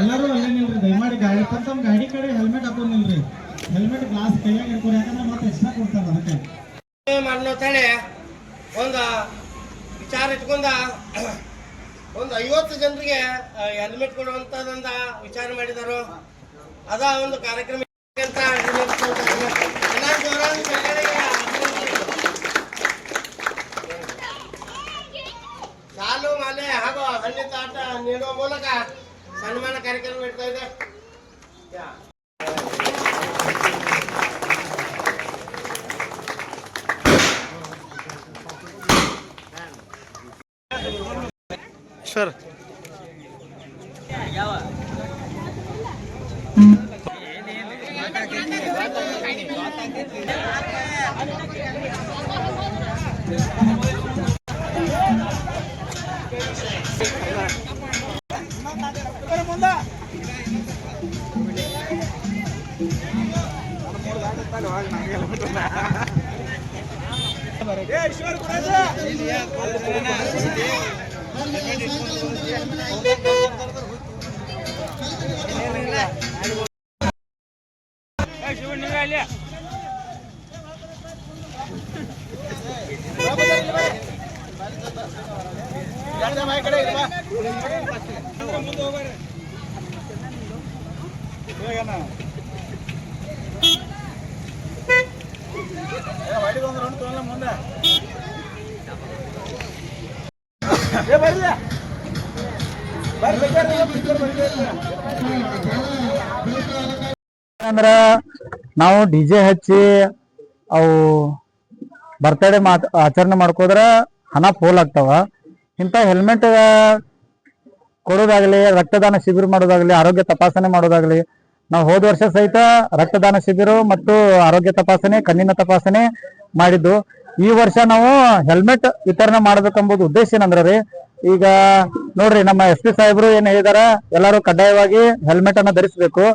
ಎಲ್ಲರೂ ಅಲ್ಲೇ ನಿಲ್ರಿ, ದಯಮಾಡಿ ಗಾಡಿ ತಮ್ಮ ಗಾಡಿ ಕಡೆ ಹೆಲ್ಮೆಟ್ ಹಾಕೊಂಡ್ ನಿಲ್ರಿ. ಹೆಲ್ಮೆಟ್ ಗ್ಲಾಸ್ ಕೈಯಾಗ ಇಟ್ಕೊರಿ, ಯಾಕಂದ್ರೆ ಮತ್ತೆ ಎಕ್ಸ್ಟ್ರಾ ಕೊಡ್ತಾರ ಅದಕ್ಕೆ. ಮಾಡ್ತಾನೆ ಒಂದು ವಿಚಾರ ಇಟ್ಕೊಂಡ ಒಂದು 50 ಜನರಿಗೆ ಹೆಲ್ಮೆಟ್ ಕೊಡುವಂತದಂದ ವಿಚಾರ ಮಾಡಿದಾರು. ಅದ ಒಂದು ಕಾರ್ಯಕ್ರಮ ಅಂತ ಸಾಲು ಮಾಲೆ ಹಾಗೂ ಹಣ್ಣು ತಾಟ ನೀಡುವ ಮೂಲಕ ಸನ್ಮಾನ ಕಾರ್ಯಕ್ರಮ ಇಡ್ತಾ ಇದೆ. ಸರ್ ಅಂದ್ರ ನಾವು ಡಿಜೆ ಹಚ್ಚಿ ಅವು ಬರ್ತಡೇ ಆಚರಣೆ ಮಾಡ್ಕೋದ್ರ ಹಣ ಪೋಲ್ ಆಗ್ತಾವ. ಇಂಥ ಹೆಲ್ಮೆಟ್ ಕೊಡೋದಾಗ್ಲಿ, ರಕ್ತದಾನ ಶಿಬಿರ ಮಾಡೋದಾಗ್ಲಿ, ಆರೋಗ್ಯ ತಪಾಸಣೆ ಮಾಡೋದಾಗ್ಲಿ, ನಾವು ಹೋದ ವರ್ಷ ಸಹಿತ ರಕ್ತದಾನ ಶಿಬಿರ ಮತ್ತು ಆರೋಗ್ಯ ತಪಾಸಣೆ, ಕಣ್ಣಿನ ತಪಾಸಣೆ ಮಾಡಿದ್ದು. ಈ ವರ್ಷ ನಾವು ಹೆಲ್ಮೆಟ್ ವಿತರಣೆ ಮಾಡ್ಬೇಕಂಬುದು ಉದ್ದೇಶ ಏನಂದ್ರಿ, ಈಗ ನೋಡ್ರಿ ನಮ್ಮ SP ಸಾಹೇಬರು ಏನ್ ಹೇಳಿದಾರ, ಎಲ್ಲಾರು ಕಡ್ಡಾಯವಾಗಿ ಹೆಲ್ಮೆಟ್ ಅನ್ನ ಧರಿಸಬೇಕು.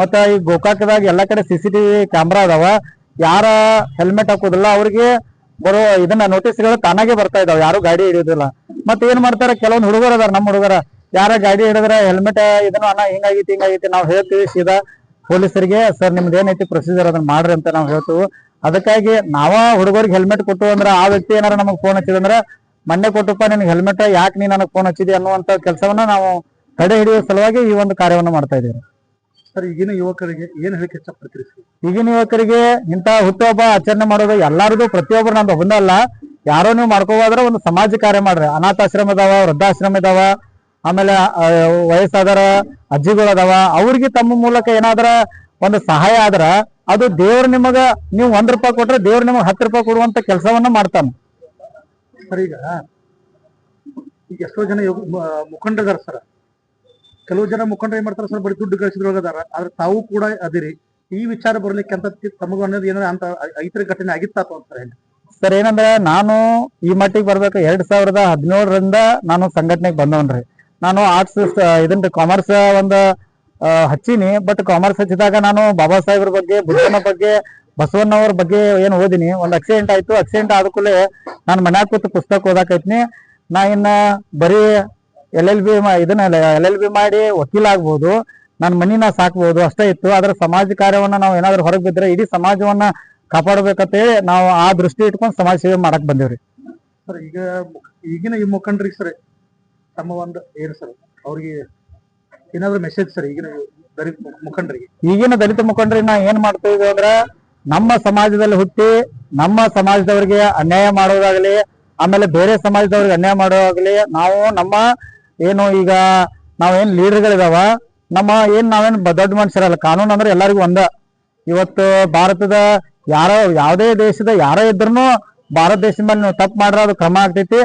ಮತ್ತ ಈ ಗೋಕಾಕದಾಗ ಎಲ್ಲಾ ಕಡೆ CCTV ಕ್ಯಾಮ್ರಾ ಅದಾವ. ಯಾರ ಹೆಲ್ಮೆಟ್ ಹಾಕೋದಿಲ್ಲ ಅವ್ರಿಗೆ ಬರೋ ಇದನ್ನ ನೋಟಿಸ್ಗಳು ತಾನಾಗೆ ಬರ್ತಾ ಇದಾವ, ಯಾರು ಗಾಡಿ ಹಿಡಿಯೋದಿಲ್ಲ. ಮತ್ತೆ ಏನ್ ಮಾಡ್ತಾರೆ, ಕೆಲವೊಂದು ಹುಡುಗರು ಅದಾರ, ನಮ್ಮ ಹುಡುಗರ ಯಾರ ಗಾಡಿ ಹಿಡಿದ್ರೆ ಹೆಲ್ಮೆಟ್ ಇದನ್ನು ಅಣ್ಣ ಹಿಂಗಾಗೈತಿ ನಾವು ಹೇಳ್ತೀವಿ ಸೀದಾ ಪೊಲೀಸರಿಗೆ, ಸರ್ ನಿಮ್ದು ಏನೈತಿ ಪ್ರೊಸೀಜರ್ ಅದನ್ನ ಮಾಡ್ರಿ ಅಂತ ನಾವು ಹೇಳ್ತೀವಿ. ಅದಕ್ಕಾಗಿ ನಾವ ಹುಡುಗರಿಗೆ ಹೆಲ್ಮೆಟ್ ಕೊಟ್ಟು ಅಂದ್ರ ಆ ವ್ಯಕ್ತಿ ಏನಾರ ನಮಗ್ ಫೋನ್ ಹಚ್ಚಿದಂದ್ರ ಮೊನ್ನೆ ಕೊಟ್ಟಪ್ಪ ನಿನ್ಗೆ ಹೆಲ್ಮೆಟ್ ಯಾಕೆ ನೀ ನನಗೆ ಫೋನ್ ಹಚ್ಚಿದಿ ಅನ್ನುವಂತ ಕೆಲಸವನ್ನ ನಾವು ತಡೆ ಹಿಡಿಯುವ ಸಲುವಾಗಿ ಈ ಒಂದು ಕಾರ್ಯವನ್ನ ಮಾಡ್ತಾ ಇದ್ದೀವಿ. ಸರ್, ಈಗಿನ ಯುವಕರಿಗೆ ಏನ್ ಹೇಳಿಕೆ ಇಷ್ಟಪಡ್ತೀರಿ? ಈಗಿನ ಯುವಕರಿಗೆ ಇಂತ ಹುಟ್ಟುಹಬ್ಬ ಆಚರಣೆ ಮಾಡೋದು ಎಲ್ಲಾರದು, ಪ್ರತಿಯೊಬ್ಬರು ನಮ್ದು ಒಂದಲ್ಲ, ಯಾರೋ ನೀವು ಮಾಡ್ಕೋಬೋದ್ರೆ ಒಂದು ಸಮಾಜ ಕಾರ್ಯ ಮಾಡ್ರಿ. ಅನಾಥಾಶ್ರಮ ಇದಾವ, ವೃದ್ಧಾಶ್ರಮ ಇದಾವ, ಆಮೇಲೆ ವಯಸ್ಸಾದರ ಅಜ್ಜಿಗಳು ಅದಾವ. ಅವ್ರಿಗೆ ತಮ್ಮ ಮೂಲಕ ಏನಾದ್ರ ಒಂದು ಸಹಾಯ ಆದ್ರ ಅದು ದೇವ್ರು ನಿಮಗ, ನೀವು ₹1 ಕೊಟ್ರೆ ದೇವ್ರು ನಿಮಗ್ ₹10 ಕೊಡುವಂತ ಕೆಲಸವನ್ನ ಮಾಡ್ತಾನ. ಸರ್, ಈಗ ಎಷ್ಟೋ ಜನ ಮುಖಂಡದಾರ ಸರ್, ಕೆಲವು ಜನ ಮುಖಂಡರು ಏನ್ ಮಾಡ್ತಾರೆ ಸರ್, ಬರೀ ದುಡ್ಡು ಗಳಿಸಿದ್ರೊಳಗದಾರ. ಆದ್ರೆ ತಾವು ಕೂಡ ಅದಿರಿ. ಈ ವಿಚಾರ ಬರ್ಲಿಕ್ಕೆ ಅಂತ ತಮಗ ಅನ್ನೋದು ಏನಾರ ಅಂತ ಐತರ ಘಟನೆ ಆಗಿತ್ತ ಅಂತಾರೆ ಸರ್? ಏನಂದ್ರೆ ನಾನು ಈ ಮಟ್ಟಿಗೆ ಬರ್ಬೇಕು 2017ರಿಂದ ನಾನು ಸಂಘಟನೆಗೆ ಬಂದವನ್ರಿ. ನಾನು ಆರ್ಟ್ಸ್ ಇದನ್ರಿ ಕಾಮರ್ಸ್ ಒಂದು ಹಚ್ಚೀನಿ. ಬಟ್ ಕಾಮರ್ಸ್ ಹಚ್ಚಿದಾಗ ನಾನು ಬಾಬಾ ಸಾಹೇಬ್ರ ಬಗ್ಗೆ, ಬುದ್ಧನ ಬಗ್ಗೆ, ಬಸವಣ್ಣವ್ರ ಬಗ್ಗೆ ಏನು ಓದಿನಿ. ಒಂದು ಆಕ್ಸಿಡೆಂಟ್ ಆಯ್ತು. ಆಕ್ಸಿಡೆಂಟ್ ಆದ ಕೂಡಲೇ ನಾನು ಮನ್ಯಾಗ ಕೂತು ಪುಸ್ತಕ ಓದಾಕೈತ್ನಿ. ನಾ ಇನ್ನ ಬರೀ LLB ಮಾಡಿ ವಕೀಲ ಆಗ್ಬೋದು, ನನ್ನ ಮನಿನ ಸಾಕ್ಬಹುದು ಅಷ್ಟೇ ಇತ್ತು. ಆದ್ರೆ ಸಮಾಜ ಕಾರ್ಯವನ್ನ ನಾವು ಏನಾದ್ರು ಹೊರಗೆ ಬಿದ್ರೆ ಇಡೀ ಸಮಾಜವನ್ನ ಕಾಪಾಡ್ಬೇಕಂತೇಳಿ ನಾವು ಆ ದೃಷ್ಟಿ ಇಟ್ಕೊಂಡು ಸಮಾಜ ಸೇವೆ ಮಾಡಕ್ ಬಂದೇವ್ರಿ. ಸರ್, ಈಗಿನ ಈ ಮುಖಂಡರಿಗೆ ಸರ್ ತಮ್ಮ ಒಂದು ಏನು ಸರ್ ಅವ್ರಿಗೆ ಏನಾದ್ರು ಮೆಸೇಜ್ ಸರ್ ಈಗಿನ ದಲಿತ ಮುಖಂಡರಿಗೆ? ಈಗಿನ ದಲಿತ ಮುಖಂಡರಿಗೆ ನಾ ಏನ್ ಮಾಡ್ತಾ ಇದೀವಿ ಅಂದ್ರ, ನಮ್ಮ ಸಮಾಜದಲ್ಲಿ ಹುಟ್ಟಿ ನಮ್ಮ ಸಮಾಜದವರಿಗೆ ಅನ್ಯಾಯ ಮಾಡೋದಾಗ್ಲಿ, ಆಮೇಲೆ ಬೇರೆ ಸಮಾಜದವ್ರಿಗೆ ಅನ್ಯಾಯ ಮಾಡೋದಾಗ್ಲಿ, ನಾವು ನಮ್ಮ ಏನು ಈಗ ನಾವೇನ್ ಲೀಡರ್ಗಳಿದಾವ, ನಾವೇನ್ ದೊಡ್ಡ ಮನುಷ್ಯರಲ್ಲ. ಕಾನೂನು ಅಂದ್ರೆ ಎಲ್ಲರಿಗೂ ಒಂದ. ಇವತ್ತು ಭಾರತದ ಯಾವುದೇ ದೇಶದ ಯಾರೇ ಇದ್ರೂ ಭಾರತ ದೇಶದ ಮೇಲೆ ನೀವು ತಪ್ಪು ಮಾಡ್ರೆ ಅದು ಕ್ರಮ ಆಗ್ತೈತಿ.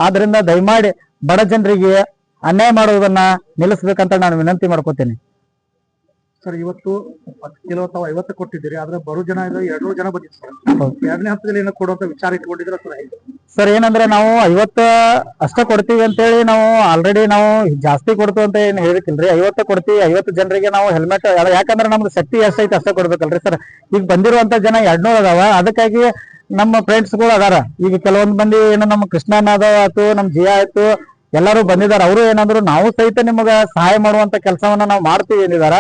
ಆದ್ರಿಂದ ದಯಮಾಡಿ ಬಡ ಜನರಿಗೆ ಅನ್ಯಾಯ ಮಾಡುವುದನ್ನ ನಿಲ್ಲಿಸ್ಬೇಕಂತ ನಾನು ವಿನಂತಿ ಮಾಡ್ಕೋತೇನೆ. ಸರ್, ಇವತ್ತು 10 ಕಿಲೋ ಅಥವಾ 50 ಕೊಟ್ಟಿದ್ದೀರಿ, ಆದ್ರೆ ಬರೋ ಜನ 200 ಜನ ಬಂದಿತ್ತು ಸರ್. ಎರಡನೇ ಹಂತದಲ್ಲಿ ಏನೋ ಕೊಡುವಂತ ವಿಚಾರ ಇಟ್ಕೊಂಡಿದ್ರ ಸರ್? ಏನಂದ್ರೆ ನಾವು 50 ಅಷ್ಟ ಕೊಡ್ತೀವಿ ಅಂತೇಳಿ ನಾವು ಆಲ್ರೆಡಿ ನಾವು ಜಾಸ್ತಿ ಕೊಡ್ತೀವಿ ಅಂತ ಏನ್ ಹೇಳಿಕಿಲ್ರಿ. 50 ಕೊಡ್ತೀವಿ. 50 ಜನರಿಗೆ ನಾವು ಹೆಲ್ಮೆಟ್, ಯಾಕಂದ್ರೆ ನಮ್ದು ಶಕ್ತಿ ಎಷ್ಟೈತಿ ಅಷ್ಟೇ ಕೊಡ್ಬೇಕಲ್ರಿ ಸರ್. ಈಗ ಬಂದಿರುವಂತ ಜನ 200 ಅದಾವ. ಅದಕ್ಕಾಗಿ ನಮ್ಮ ಫ್ರೆಂಡ್ಸ್ ಗಳು ಅದಾರ. ಈಗ ಕೆಲವೊಂದ್ ಮಂದಿ ಏನು ನಮ್ಮ ಕೃಷ್ಣನಾದ ಆಯ್ತು, ನಮ್ ಜಿಯಾ ಆಯ್ತು, ಎಲ್ಲರೂ ಬಂದಿದಾರ. ಅವರು ಏನಂದ್ರು ನಾವು ಸಹಿತ ನಿಮಗ ಸಹಾಯ ಮಾಡುವಂತ ಕೆಲಸವನ್ನ ನಾವು ಮಾಡ್ತೀವಿ ಏನಿದಾರ.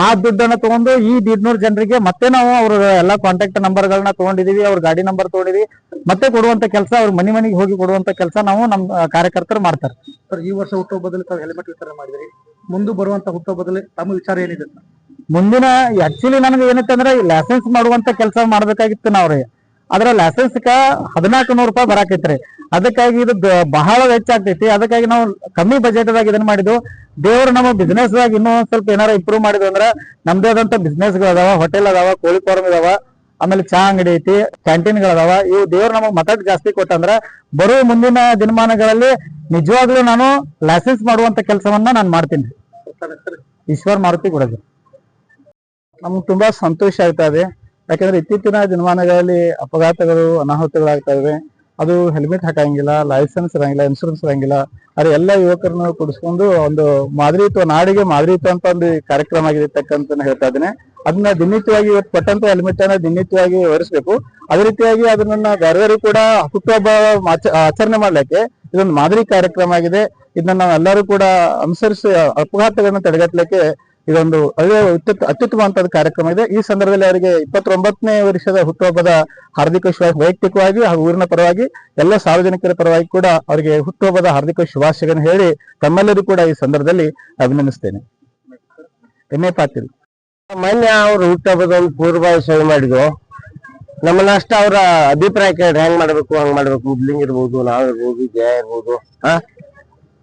ಆ ದುಡ್ಡನ್ನ ತಗೊಂಡು ಈ 150 ಜನರಿಗೆ ಮತ್ತೆ ನಾವು ಅವ್ರ ಎಲ್ಲಾ ಕಾಂಟ್ಯಾಕ್ಟ್ ನಂಬರ್ ಗಳನ್ನ ತಗೊಂಡಿದೀವಿ, ಅವ್ರ ಗಾಡಿ ನಂಬರ್ ತಗೊಂಡಿದೀವಿ. ಮತ್ತೆ ಕೊಡುವಂತ ಕೆಲಸ, ಅವ್ರ ಮನೆಗೆ ಹೋಗಿ ಕೊಡುವಂತ ಕೆಲಸ ನಾವು ನಮ್ಮ ಕಾರ್ಯಕರ್ತರು ಮಾಡ್ತಾರೆ. ಸರ್, ಈ ವರ್ಷ ಹುಟ್ಟುಹಬ್ಬದಲ್ಲಿ ತಾವು ಹೆಲ್ಮೆಟ್ ವಿತರಣೆ ಮಾಡಿದ್ರಿ. ಮುಂದೆ ಬರುವಂತ ಹುಟ್ಟುಹಬ್ಬದಲ್ಲಿ ತಮ್ಮ ವಿಚಾರ ಏನಿದೆ ಸರ್? ಮುಂದಿನ ಆಕ್ಚುಲಿ ನನಗೆ ಏನೈತೆ ಅಂದ್ರೆ ಲೈಸೆನ್ಸ್ ಮಾಡುವಂತ ಕೆಲಸ ಮಾಡ್ಬೇಕಾಗಿತ್ತು ನಾವ್ರಿ. ಅದ್ರ ಲೈಸೆನ್ಸ್ 1400 ರೂಪಾಯಿ ಬರಾಕೈತ್ರಿ. ಅದಕ್ಕಾಗಿ ಇದು ಬಹಳ ವೆಚ್ಚ ಆಗ್ತೈತಿ. ಅದಕ್ಕಾಗಿ ನಾವು ಕಮ್ಮಿ ಬಜೆಟ್ ದಾಗ ಇದನ್ನ ಮಾಡಿದ್ವು. ದೇವ್ರು ನಮ್ಮ ಬಿಸ್ನೆಸ್ ದಾಗ ಇನ್ನೂ ಒಂದ್ ಸ್ವಲ್ಪ ಏನಾರ ಇಂಪ್ರೂವ್ ಮಾಡಿದ್ವು ಅಂದ್ರ ನಮ್ದೇ ಆದಂತ ಬಿಸ್ನೆಸ್ ಗಳು ಅದಾವ, ಹೋಟೆಲ್ ಅದಾವ, ಕೋಳಿ ಫಾರ್ಮ್ ಇದಾವ, ಆಮೇಲೆ ಚಾ ಅಂಗಡಿ ಐತಿ, ಕ್ಯಾಂಟೀನ್ ಗಳದಾವ. ಇವು ದೇವ್ರು ನಮಗ್ ಮತಟ್ ಜಾಸ್ತಿ ಕೊಟ್ಟಂದ್ರ ಬರುವ ಮುಂದಿನ ದಿನಮಾನಗಳಲ್ಲಿ ನಿಜವಾಗ್ಲೂ ನಾನು ಲೈಸೆನ್ಸ್ ಮಾಡುವಂತ ಕೆಲಸವನ್ನ ನಾನು ಮಾಡ್ತೀನಿ. ಈಶ್ವರ್ ಮಾರುತಿ ಗುಡಜಿ. ನಮ್ಗೆ ತುಂಬಾ ಸಂತೋಷ ಆಗ್ತಾ ಇದೆ. ಯಾಕಂದ್ರೆ ಇತ್ತೀಚಿನ ದಿನಮಾನಗಳಲ್ಲಿ ಅಪಘಾತಗಳು, ಅನಾಹುತಗಳಾಗ್ತಾ ಇವೆ. ಅದು ಹೆಲ್ಮೆಟ್ ಹಾಕಂಗಿಲ್ಲ, ಲೈಸೆನ್ಸ್ ಇರಂಗಿಲ್ಲ, ಇನ್ಶೂರೆನ್ಸ್ ಇರಂಗಿಲ್ಲ. ಆದ್ರೆ ಎಲ್ಲ ಯುವಕರನ್ನು ಕೂಡಿಸ್ಕೊಂಡು ಒಂದು ಮಾದರಿತ್ವ, ನಾಡಿಗೆ ಮಾದರಿತ್ವ ಅಂತ ಒಂದು ಕಾರ್ಯಕ್ರಮ ಆಗಿರ್ತಕ್ಕಂತ ಹೇಳ್ತಾ ಇದ್ದೇನೆ. ಅದನ್ನ ದಿನನಿತ್ಯವಾಗಿ ಇವತ್ತು ಕೊಟ್ಟಂತ ಹೆಲ್ಮೆಟ್ ಅನ್ನ ದಿನನಿತ್ಯವಾಗಿ ವಿವರಿಸಬೇಕು. ಅದೇ ರೀತಿಯಾಗಿ ಅದನ್ನ ಬೇರೆ ಕೂಡ ಹುಟ್ಟುಹಬ್ಬ ಆಚರಣೆ ಮಾಡ್ಲಿಕ್ಕೆ ಇದೊಂದು ಮಾದರಿ ಕಾರ್ಯಕ್ರಮ ಆಗಿದೆ. ಇದನ್ನ ನಾವೆಲ್ಲರೂ ಕೂಡ ಅನುಸರಿಸಿ ಅಪಘಾತಗಳನ್ನು ತಡೆಗಟ್ಟಲಿಕ್ಕೆ ಇದೊಂದು ಒಳ್ಳೆಯ ಅತ್ಯುತ್ತಮವಾದ ಕಾರ್ಯಕ್ರಮ ಇದೆ. ಈ ಸಂದರ್ಭದಲ್ಲಿ ಅವರಿಗೆ 29ನೇ ವರ್ಷದ ಹುಟ್ಟುಹಬ್ಬದ ಹಾರ್ದಿಕ ವೈಯಕ್ತಿಕವಾಗಿ ಹಾಗೂ ಊರಿನ ಪರವಾಗಿ ಎಲ್ಲ ಸಾರ್ವಜನಿಕರ ಪರವಾಗಿ ಕೂಡ ಅವರಿಗೆ ಹುಟ್ಟುಹಬ್ಬದ ಹಾರ್ದಿಕ ಶುಭಾಶಯಗಳನ್ನು ಹೇಳಿ ತಮ್ಮೆಲ್ಲರೂ ಕೂಡ ಈ ಸಂದರ್ಭದಲ್ಲಿ ಅಭಿನಂದಿಸ್ತೇನೆ. ಎಮ್ಮೆ ಪಾಟೀಲ್. ಮೊನ್ನೆ ಅವ್ರು ಹುಟ್ಟುಹಬ್ಬದ ಒಂದು ಪೂರ್ವಭಾವಿ ಸೇವೆ ಮಾಡಿದ್ವು. ನಮ್ಮನ್ನಷ್ಟ ಅವರ ಅಭಿಪ್ರಾಯ ಕೇಳಿ ಹೆಂಗ್ ಮಾಡ್ಬೇಕು, ಹಂಗ್ ಮಾಡ್ಬೇಕು, ಮುದ್ಲಿಂಗ್ ಇರ್ಬೋದು, ನಾವಿರ್ಬೋದು, ಜಯ ಇರ್ಬೋದು,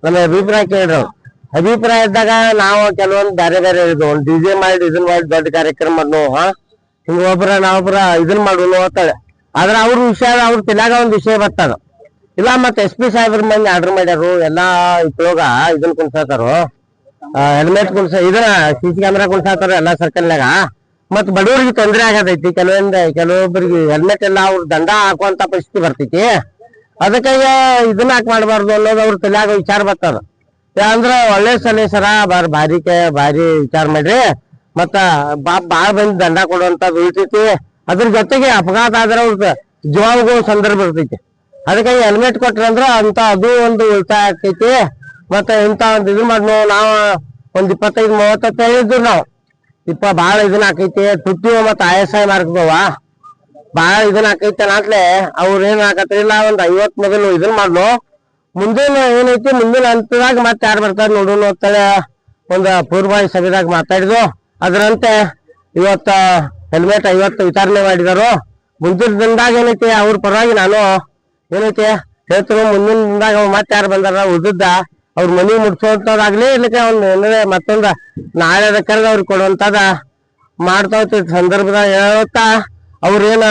ನಮ್ಮ ಅಭಿಪ್ರಾಯ ಕೇಳ್ರಿ. ಅಭಿಪ್ರಾಯ ಇದ್ದಾಗ ನಾವು ಕೆಲವೊಂದು ಬೇರೆ ಬೇರೆ ಹೇಳಿದ್ವು. ಒಂದು ಡಿಜೆ ಮಾಡಿ ಇದನ್ ಮಾಡಿ ದೊಡ್ಡ ಕಾರ್ಯಕ್ರಮ ಮಾಡ್ನು, ಹಿಂಗ ನಾವೊಬ್ರ ಇದನ್ ಮಾಡುನು ಅಂತಾಳೆ. ಆದ್ರ ಅವ್ರ ವಿಷಯ, ಅವ್ರ ತಿಳಾಗ ಒಂದ್ ವಿಷಯ ಬರ್ತದ ಇಲ್ಲ. ಮತ್ತೆ SP ಸಾಹೇಬ್ರ ಮಂದಿ ಆರ್ಡರ್ ಮಾಡ್ಯಾರು, ಎಲ್ಲಾ ಉಪಯೋಗ ಇದನ್ ಕುಣ್ಸಾತಾರು, ಹೆಲ್ಮೆಟ್ ಇದನ್ನ CC ಕ್ಯಾಮೆರಾ ಕುಣ್ಸಾತಾರ ಎಲ್ಲಾ ಸರ್ಕಲ್ನಾಗ. ಮತ್ ಬಡವರಿಗೆ ತೊಂದರೆ ಆಗತೈತಿ. ಕೆಲವೊಬ್ಬರಿಗೆ ಹೆಲ್ಮೆಟ್ ಎಲ್ಲ ಅವ್ರ ದಂಡ ಹಾಕುವಂತ ಪರಿಸ್ಥಿತಿ ಬರ್ತೈತಿ. ಅದಕ್ಕಾಗಿ ಇದನ್ನ ಯಾಕೆ ಮಾಡ್ಬಾರ್ದು ಅನ್ನೋದು ಅವ್ರ ತಲೆಯಾಗ ವಿಚಾರ ಬರ್ತದ. ಅಂದ್ರ ಒಳ್ಳೆ ಸಲಹೆ ಭಾರಿ ವಿಚಾರ ಮಾಡ್ರಿ. ಮತ್ತ ಬಾಳ ಬಂದ್ ದಂಡ ಕೊಡುವಂತದ್ದು ಉಳಿತೈತಿ. ಅದ್ರ ಜೊತೆಗೆ ಅಪಘಾತ ಆದ್ರೆ ಅವ್ರ ಜೀವಾಗೂ ಸಂದರ್ಭ ಇರ್ತೈತಿ. ಅದಕ್ಕಾಗಿ ಹೆಲ್ಮೆಟ್ ಕೊಟ್ರಂದ್ರ ಅಂತ ಅದು ಒಂದು ಉಳಿತಾಯ ಆಗ್ತೈತಿ. ಮತ್ತ ಇಂತ ಒಂದ್ ಇದನ್ ಮಾಡ್ನು ನಾವ್ ಒಂದ್ 25-30 ಹೇಳಿದ್ರು. ನಾವು ಬಾಳ ಇದನ್ನ ಹಾಕೈತಿ, ತುಟ್ಟಿ ಮತ್ತ ಆಯಸಾಯ ಮಾರ್ಗದವ ಬಾಳ ಇದನ್ನ ಹಾಕೈತಿ ಅನ್ನತ್ಲೆ ಅವ್ರ ಏನ್ ಹಾಕತ್ರಿಲ್ಲ. ಒಂದ್ 50 ಮೊದಲು ಇದನ್ ಮಾಡ್ಲು. ಮುಂದಿನ ಏನೈತಿ, ಮುಂದಿನ ಹಂತದಾಗ ಮತ್ತೆ ಯಾರು ಬರ್ತಾರ ನೋಡೋಣ ಅಂತೇಳಿ ಒಂದ್ ಪೂರ್ವಭಾವಿ ಸಭೆದಾಗ ಮಾತಾಡಿದ್ವು. ಅದರಂತೆ ಇವತ್ತ ಹೆಲ್ಮೆಟ್ 50 ವಿತರಣೆ ಮಾಡಿದಾರು. ಮುಂದಿನ ದಿನದಾಗ ಏನೈತಿ ಅವ್ರ ಪರವಾಗಿ ನಾನು ಏನೈತಿ ಹೇಳ್ತೀನಿ. ಮುಂದಿನ ದಿನದಾಗ ಮತ್ತೆ ಯಾರು ಬಂದಾರ ಉಳಿದ ಅವ್ರ ಮನಿ ಮುಟ್ಸೋದಾಗ್ಲಿ, ಇರ್ಲಿಕ್ಕೆ ಒಂದ್ ಏನಾರ ಮತ್ತೊಂದ ನಾಳೆ ಕರೆದ ಅವ್ರಿಗೆ ಕೊಡುವಂತದ ಮಾಡ್ತಾ ಸಂದರ್ಭದಾಗ ಹೇಳುತ್ತಾ ಅವ್ರೇನ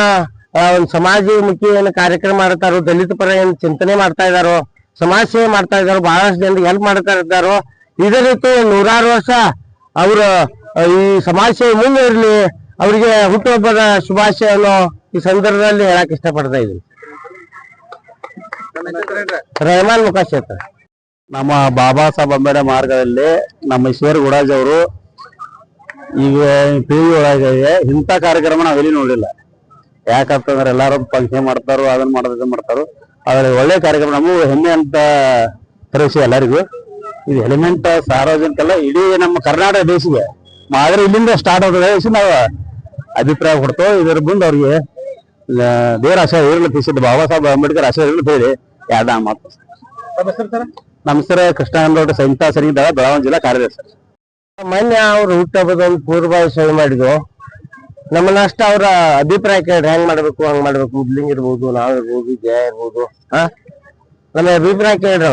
ಒಂದ್ ಸಮಾಜಮುಖಿ ಏನ್ ಕಾರ್ಯಕ್ರಮ ಮಾಡ್ತಾರೋ, ದಲಿತ ಪರ ಏನ್ ಚಿಂತನೆ ಮಾಡ್ತಾ ಇದಾರೋ, ಸಮಾಜ ಸೇವೆ ಮಾಡ್ತಾ ಇದಾರೋ, ಬಹಳಷ್ಟು ಜನರಿಗೆ ಹೆಲ್ಪ್ ಮಾಡ್ತಾ ಇದ್ದಾರೋ. ಇದೇ ರೀತಿ 100 ವರ್ಷ ಅವ್ರ ಈ ಸಮಾಜ ಸೇವೆ ಮುಂದೆ ಇರ್ಲಿ. ಅವ್ರಿಗೆ ಹುಟ್ಟುಹಬ್ಬದ ಶುಭಾಶಯವನ್ನು ಈ ಸಂದರ್ಭದಲ್ಲಿ ಹೇಳಕ್ ಇಷ್ಟಪಡ್ತಾ ಇದ್ದೀನಿ. ರೆಹಮಾನ್ ಮುಖಾಶೇತ. ನಮ್ಮ ಬಾಬಾ ಸಾಹೇಬ್ ಅಂಬೇಡ್ಕರ್ ಮಾರ್ಗದಲ್ಲಿ ನಮ್ಮ ಈಶ್ವರ್ ಗುಡಾಜ್ ಅವರು ಈಗ TV ಒಳಗೆ ಇಂಥ ಕಾರ್ಯಕ್ರಮ ನಾವೆಲ್ಲಿ ನೋಡಿಲ್ಲ. ಯಾಕಂತಂದ್ರೆ ಎಲ್ಲಾರು ಫಂಕ್ಷನ್ ಮಾಡ್ತಾರೋ, ಅದನ್ನ ಮಾಡ್ತಾರೋ. ಆದ್ರೆ ಒಳ್ಳೆ ಕಾರ್ಯಕ್ರಮ, ನಮಗೂ ಹೆಮ್ಮೆ ಅಂತ ತರಿಸಿ ಎಲ್ಲರಿಗೂ. ಇದು ಎಲಿಮೆಂಟ್ ಸಾರ್ವಜನಿಕಲ್ಲ, ಇಡೀ ನಮ್ಮ ಕರ್ನಾಟಕ ದೇಶಿಗೆ ಆದ್ರೆ ಇಲ್ಲಿಂದ ಸ್ಟಾರ್ಟ್ ಆಗ್ತದೆ. ನಾವು ಅಭಿಪ್ರಾಯ ಕೊಡ್ತೇವೆ. ಇದ್ರ ಮುಂದೆ ಅವ್ರಿಗೆ ದೇವರ ಆಶೀರ್ವಾದ ಇರಲಿ, ತಿಳಿಸಿದ್ದು ಬಾಬಾ ಸಾಹೇಬ್ ಅಂಬೇಡ್ಕರ್ ಆಶೀರ್ವಾದ ಇರಲಿ ಹೇಳಿ ಎರಡ ಮಾತು. ನಮ್ಮ ಹೆಸರು ಕೃಷ್ಣಗೌಡ, ಸಂಹಿತಾ ಸರಿಗಿದ್ದ, ಬೆಳಗಾವಿ ಜಿಲ್ಲಾ ಕಾರ್ಯದರ್ಶಿ. ಮೊನ್ನೆ ಅವ್ರು ಹುಟ್ಟುಹಬ್ಬದ ಒಂದು ಪೂರ್ವಭಾವಿ ಸೇವೆ ಮಾಡಿದ್ವು. ನಮ್ಮನ್ನಷ್ಟ ಅವರ ಅಭಿಪ್ರಾಯ ಕೇಳಿ ಹೆಂಗ್ ಮಾಡ್ಬೇಕು, ಹಂಗ್ ಮಾಡ್ಬೇಕು, ಮುದ್ಲಿಂಗ್ ಇರ್ಬೋದು, ನಾವಿರ್ಬೋದು, ಜಯ ಇರ್ಬೋದು, ನಮ್ಮ ಅಭಿಪ್ರಾಯ ಕೇಳ್ರಿ.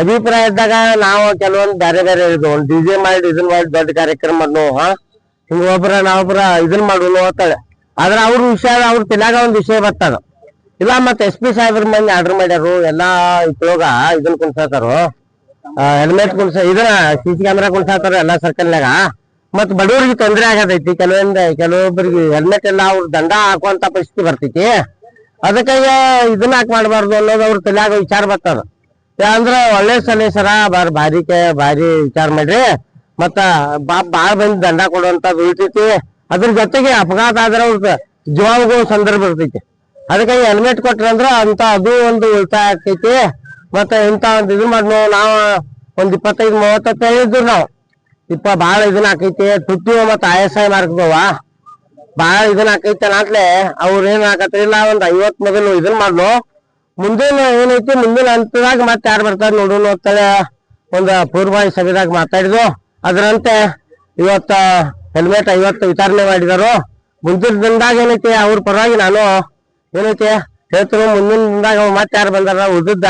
ಅಭಿಪ್ರಾಯ ಇದ್ದಾಗ ನಾವು ಕೆಲವೊಂದು ಬೇರೆ ಬೇರೆ ಹೇಳಿದ್ವು. ಒಂದು ಡಿಜೆ ಮಾಡಿ ಇದನ್ ಮಾಡಿ ದೊಡ್ಡ ಕಾರ್ಯಕ್ರಮ ಮಾಡ್ನು, ಹಿಂಗ ನಾವೊಬ್ರ ಇದನ್ ಮಾಡುನು ಅಂತಾಳೆ. ಆದ್ರ ಅವ್ರ ವಿಷಯ, ಅವ್ರ ತಿಳಾಗ ಒಂದ್ ವಿಷಯ ಬರ್ತದ ಇಲ್ಲ. ಮತ್ತೆ SP ಸಾಹೇಬ್ರ ಮಂದಿ ಆರ್ಡರ್ ಮಾಡ್ಯಾರು, ಎಲ್ಲಾ ಉಪಯೋಗ ಇದನ್ ಕುಣ್ಸಾತಾರು, ಹೆಲ್ಮೆಟ್ ಇದನ್ನ CC ಕ್ಯಾಮೆರಾ ಕುಣ್ಸಾತಾರ ಎಲ್ಲಾ ಸರ್ಕಲ್ನಾಗ. ಮತ್ ಬಡವರಿಗೆ ತೊಂದರೆ ಆಗತೈತಿ. ಕೆಲವೊಬ್ಬರಿಗೆ ಹೆಲ್ಮೆಟ್ ಎಲ್ಲ ಅವ್ರ ದಂಡ ಹಾಕುವಂತ ಪರಿಸ್ಥಿತಿ ಬರ್ತೈತಿ. ಅದಕ್ಕಾಗಿ ಇದನ್ನ ಯಾಕೆ ಮಾಡ್ಬಾರ್ದು ಅನ್ನೋದು ಅವ್ರ ತಲೆಯಾಗ ವಿಚಾರ ಬರ್ತದ. ಅಂದ್ರ ಒಳ್ಳೆ ಸಲಹೆ ಭಾರಿ ವಿಚಾರ ಮಾಡ್ರಿ. ಮತ್ತ ಬಾಳ ಬಂದ್ ದಂಡ ಕೊಡುವಂತದ್ದು ಉಳಿತೈತಿ. ಅದ್ರ ಜೊತೆಗೆ ಅಪಘಾತ ಆದ್ರೆ ಅವ್ರ ಜೀವಾಗೂ ಸಂದರ್ಭ ಇರ್ತೈತಿ. ಅದಕ್ಕಾಗಿ ಹೆಲ್ಮೆಟ್ ಕೊಟ್ರಂದ್ರ ಅಂತ ಅದು ಒಂದು ಉಳಿತಾಯ ಆಕೈತಿ. ಮತ್ತೆ ಇಂತ ಒಂದ್ ಇದು ಮಾಡಿ ನಾವ್ ಒಂದ್ 25-30 ಹೇಳಿದ್ರು ನಾವು ಬಾಳ ಇದನ್ನ ಆಕೈತಿ ತುಟ್ಟಿ ಮತ್ತ ಆಯಸಾಯ ಮಾರ್ಗದವ ಬಾಳ ಇದನ್ನ ಆಕೈತಿ ಅನ್ನತ್ಲೆ ಅವ್ರ ಏನ್ ಆಕತ್ರಿಲ್ಲ ಒಂದ್ 50 ಮೊದಲು ಇದನ್ ಮಾಡ್ಲು ಮುಂದಿನ ಏನೈತಿ ಮುಂದಿನ ಹಂತದಾಗ ಮತ್ತೆ ಯಾರು ಬರ್ತಾರ ನೋಡೋಣ ಅಂತೇಳಿ ಒಂದ್ ಪೂರ್ವಭಾವಿ ಸಭೆದಾಗ ಮಾತಾಡಿದ್ವು. ಅದರಂತೆ ಇವತ್ತ ಹೆಲ್ಮೆಟ್ 50 ವಿತರಣೆ ಮಾಡಿದಾರು. ಮುಂದಿನ ದಿನದಾಗ ಏನೈತಿ ಅವ್ರ ಪರವಾಗಿ ನಾನು ಏನೈತಿ ಹೇಳ್ತಾರೆ ಮುಂದಿನ ದಿನದಾಗ ಮತ್ತೆ ಯಾರು ಬಂದಾರ ಉಳಿದ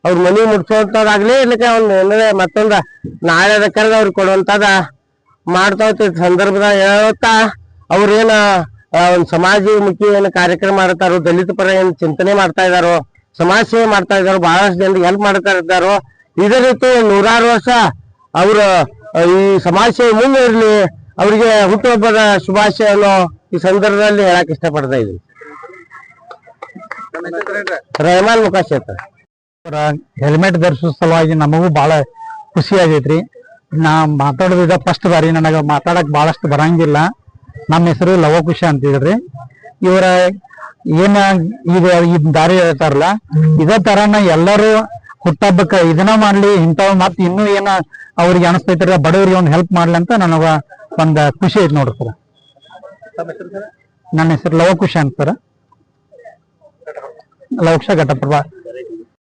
ಅವ್ರ ಮನಿ ಮುಟ್ಸೋದಾಗ್ಲಿ ಇರ್ಲಿಕ್ಕೆ ಏನಾರ ಮತ್ತೊಂದ ನಾಳೆ ಕರೆದ ಅವ್ರಿಗೆ ಕೊಡುವಂತದ ಮಾಡ್ತಾ ಸಂದರ್ಭದಾಗ ಹೇಳುತ್ತಾ ಅವ್ರೇನ ಒಂದ್ ಸಮಾಜಮುಖಿ ಏನ್ ಕಾರ್ಯಕ್ರಮ ಮಾಡ್ತಾರೋ ದಲಿತ ಪರ ಏನ್ ಚಿಂತನೆ ಮಾಡ್ತಾ ಇದಾರೋ ಸಮಾಜ ಸೇವೆ ಮಾಡ್ತಾ ಇದಾರೋ ಬಹಳಷ್ಟು ಜನರಿಗೆ ಹೆಲ್ಪ್ ಮಾಡ್ತಾ ಇದ್ದಾರೋ ಇದೇ ರೀತಿ 100 ವರ್ಷ ಅವ್ರ ಈ ಸಮಾಜ ಸೇವೆ ಮುಂದೆ ಇರ್ಲಿ ಅವ್ರಿಗೆ ಹುಟ್ಟುಹಬ್ಬದ ಶುಭಾಶಯವನ್ನು ಈ ಸಂದರ್ಭದಲ್ಲಿ ಹೇಳಕ್ ಇಷ್ಟಪಡ್ತಾ ಇದ್ವಿ. ರೆಹಮಾನ್ ಮುಖಾಶೇತ್ರ ಹೆಲ್ಮೆಟ್ ಧರಿಸೋ ಸಲುವಾಗಿ ನಮಗೂ ಬಹಳ ಖುಷಿ ಆಗೈತ್ರಿ. ನಾ ಮಾತಾಡೋದ ಫಸ್ಟ್ ಬಾರಿ ನನಗ ಮಾತಾಡಕ್ ಬಹಳಷ್ಟು ಬರಂಗಿಲ್ಲ. ನಮ್ಮ ಹೆಸರು ಲವಕುಶ ಅಂತಿದ್ರಿ. ಇವರ ಏನ ಈ ದಾರಿ ಹೇಳ್ತಾರಲ್ಲ ಇದೇ ತರನ ಎಲ್ಲರೂ ಹುಟ್ಟಹಬ್ಬಕ್ಕ ಇದನ್ನ ಮಾಡ್ಲಿ ಇಂಥವ್ ಮತ್ ಇನ್ನೂ ಏನ ಅವ್ರಿಗೆ ಅನಿಸ್ತೈತ್ರಿ ಬಡವರಿಗೆ ಒಂದ್ ಹೆಲ್ಪ್ ಮಾಡ್ಲಿ ಅಂತ ನನಗ ಒಂದ್ ಖುಷಿ ಐತಿ ನೋಡ್ರಿ ಸರ್. ನನ್ನ ಹೆಸರು ಲವಕುಶ ಅಂತ ಸರ್. ಲವಕುಶ ಘಟಪ್ರಭಾ.